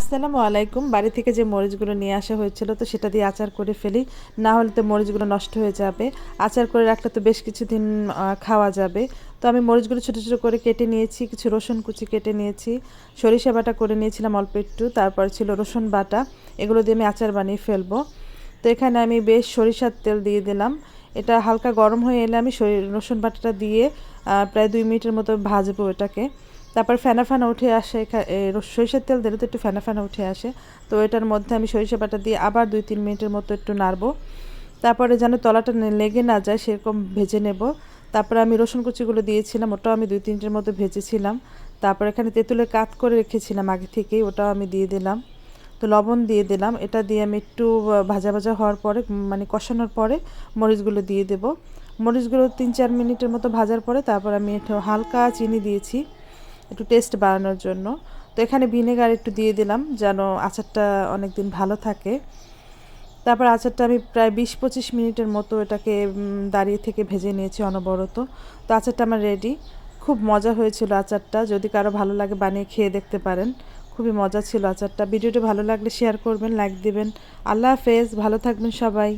আসসালামু আলাইকুম। বাড়ি থেকে যে মরিচগুলো নিয়ে আসা হয়েছিল তো সেটা দিয়ে আচার করে ফেলি, না হলে তো মরিচগুলো নষ্ট হয়ে যাবে। আচার করে রাখলে তো বেশ কিছুদিন খাওয়া যাবে। তো আমি মরিচগুলো ছোটো ছোটো করে কেটে নিয়েছি, কিছু রসুন কুচি কেটে নিয়েছি, সরিষা বাটা করে নিয়েছিলাম অল্প একটু, তারপর ছিল রসুন বাটা। এগুলো দিয়ে আমি আচার বানিয়ে ফেলবো। তো এখানে আমি বেশ সরিষার তেল দিয়ে দিলাম। এটা হালকা গরম হয়ে এলে আমি রসুন বাটাটা দিয়ে প্রায় 2 মিনিটের মতো ভাজবো এটাকে। তারপর ফেনা ফেনা উঠে আসে, সরিষার তেল দিলে তো একটু ফেনা ফেনা উঠে আসে। তো এটার মধ্যে আমি সরিষা বাটা দিয়ে আবার 2-3 মিনিটের মতো একটু নাড়বো। তারপরে যেন তলাটা লেগে না যায় সেরকম ভেজে নেব। তারপরে আমি রসুন কুচিগুলো দিয়েছিলাম, ওটাও আমি 2-3টের মতো ভেজেছিলাম। তারপর এখানে তেঁতুলের কাত করে রেখেছিলাম আগে থেকেই, ওটাও আমি দিয়ে দিলাম। তো লবণ দিয়ে দিলাম। এটা দিয়ে আমি একটু ভাজা ভাজা হওয়ার পরে, মানে কষানোর পরে মরিচগুলো দিয়ে দেব। মরিচগুলো 3-4 মিনিটের মতো ভাজার পরে তারপর আমি একটু হালকা চিনি দিয়েছি একটু টেস্ট বাড়ানোর জন্য। তো এখানে ভিনেগার একটু দিয়ে দিলাম যেন আচারটা অনেক দিন ভালো থাকে। তারপর আচারটা আমি প্রায় 20-25 মিনিটের মতো এটাকে দাঁড়িয়ে থেকে ভেজে নিয়েছি অনবরত। তো আচারটা আমার রেডি। খুব মজা হয়েছিল আচারটা, যদি কারো ভালো লাগে বানিয়ে খেয়ে দেখতে পারেন। খুবই মজা ছিল আচারটা। ভিডিওটি ভালো লাগলে শেয়ার করবেন, লাইক দিবেন। আল্লাহ হাফেজ, ভালো থাকবেন সবাই।